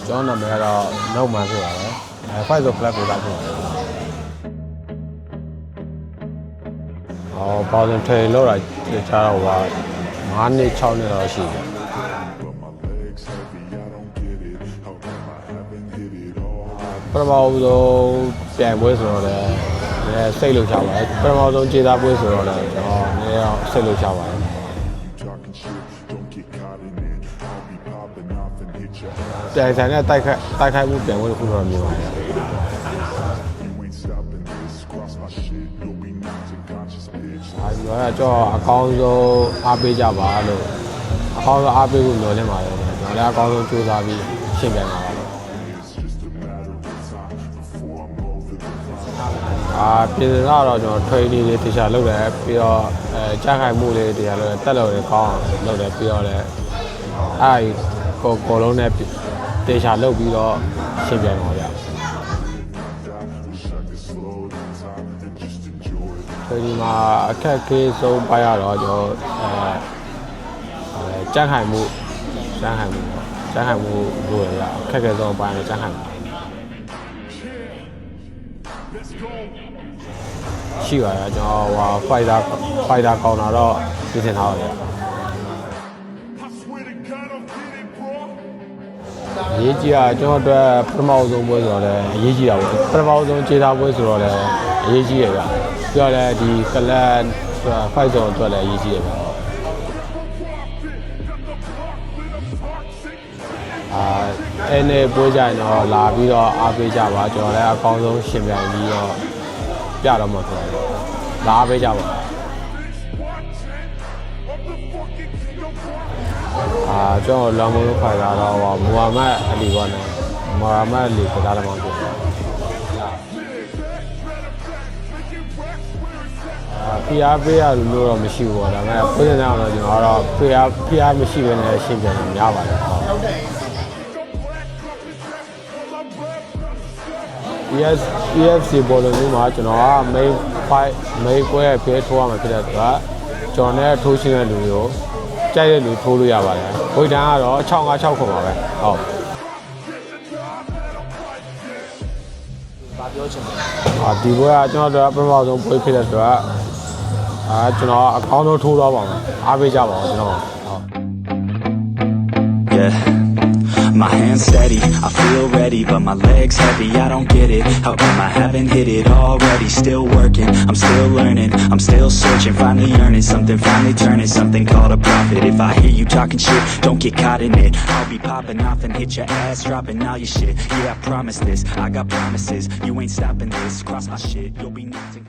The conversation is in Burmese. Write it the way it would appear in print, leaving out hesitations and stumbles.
ကျွန်တော်နာမည်ကတော့နှုတ်မှန်ဆိုပါတယ်fight ဆို club ကိုလာဖြစ်ပါတယ်ပေါင်စင်ထည့်လောက်တာချားတော့9နှစ်6နှစ်တော့ရှိတယ်ပထမဆုံးပြန်ပွဲဆိုတော့လည်းစိတ်လှုပ်ရှားပါတယ်ပထမဆုံးခြေသားပွဲဆိုတော့လည်းကျွန်တော်နည်းတော့စိတ်လှုပ်ရှားပါတယ်တိုင်ဆိုင်နဲ့တိုက်ခိုက်မှုပြန်ပွဲတစ်ခုတော့မြင်ပါတယ်ဒီကကျွန်တော်အကောင်းဆုံးအားပေးကြပါလို့အကောင်းဆုံးအားပေးဖို့မျှော်လင့်ပါတယ်ကျွန်တော်လည်းအကောင်းဆုံးကြိုးစားပြီးရှင်းပြမှာပါပြည်စတော့ကျွန်တော် training လေးတရားလုပ်တယ်ပြီးတော့ကြားခိုင်မှုလေးတရားလုပ်တယ်တက်လို့လည်းကောင်းအောင်လုပ်တယ်ပြီးတော့လည်းကိုလုံးနဲ့တရားလုပ်ပြီးတော့ရှင်းပြမှာဗျဒီမှာအခက်အခဲဆုံးပိုင်းရတော့ကျွန်တော်ကြားခိုင်မှုလို့ရအခက်အခဲဆုံးပိုင်းလည်းကြားခိုင်မှုရှိပါရဲ့ကျွန်တော်fighter ကောင်းတာတော့ပြင်ဆင်ထားပါတယ်အရေးကြီးတာကျွန်တော်အတွက်ပထမဆုံးပွဲဆိုတော့လည်းအရေးကြီးတာပေါ့ပထမဆုံးခြေသားပွဲဆိုတော့လည်းအရေးကြီးရဗျပြီးတော့လည်းဒီကလပ်fight ဇုံအတွက်လည်းအရေးကြီးရဗျအဲ့နဲ့ပွဲကြရင်တော့လာပြီးတော့အားပေးကြပါကျွန်တော်လည်းအကောင်းဆုံးရှင်ပြိုင်ပြီးတော့ပြတော့မှာဆိုတော့လာအားပေးကြပါကျွန်တော်လောင်မလို့ခိုင်တာတော့မူဟာမတ်အလီပေါ့နော်မူဟာမတ်အလီကစားတယ်မှာဖြစ်တယ်ဖိအားပေးရလို့တော့မရှိဘူးပေါ့ဒါပေမဲ့ပြည်စတော့ကျွန်တော်ကတော့ဖိအားမရှိဘဲနဲ့ရှင်းပြတယ်များပါတယ်ဟုတ်တယ်EFC ဘောလုံးမျိုးမှာကျွန်တော်က main ကွဲဖဲထိုးရမှာဖြစ်တဲ့အတွက်ကျွန်တော်နဲ့ထိုးရှင်းတဲ့လူတွေကိုကြိုက်တဲ့လူထိုးလို့ရပါတယ်ဝိတ်တန်းကတော့656ခုပါပဲဟုတ်ဘာပြောချင်လဲဒီဘွဲကကျွန်တော်တို့ပထမဆုံးပွဲဖြစ်တဲ့အတွက်ကျွန်တော်အကောင်းဆုံးထိုးတော့ပါမယ်အားပေးကြပါဦးကျွန်တော်ဟုတ် Yeah My hands steady, I feel ready, but my legs heavy, I don't get it. How come I haven't hit it already? Still working, I'm still learning, I'm still searching, finally earning something, finally turning something called a profit. If I hear you talking shit, don't get caught in it. I'll be popping off and hit your ass, dropping all your shit. Yeah, I promise this, I got promises, you ain't stopping this. Cross my shit, you'll be nothing.